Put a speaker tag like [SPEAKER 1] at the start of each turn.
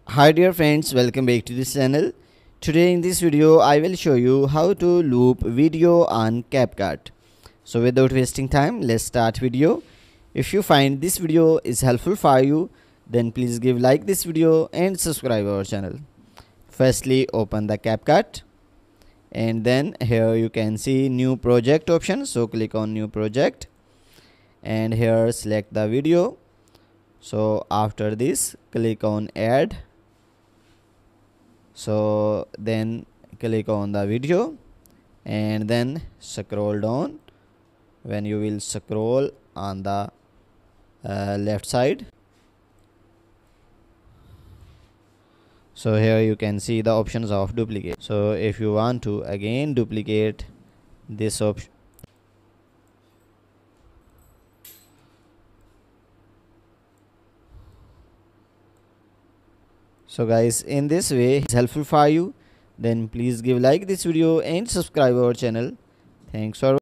[SPEAKER 1] Hi dear friends, welcome back to this channel. Today in this video I will show you how to loop video on CapCut. So without wasting time, let's start video. If you find this video is helpful for you, then please give like this video and subscribe our channel. Firstly, open the CapCut and then here you can see new project option. So click on new project and here select the video. So after this click on add. So then click on the video and then scroll down. When you will scroll on the left side, so here you can see the options of duplicate. So if you want to again duplicate this option, so guys, in this way it's helpful for you, then please give like this video and subscribe our channel. Thanks for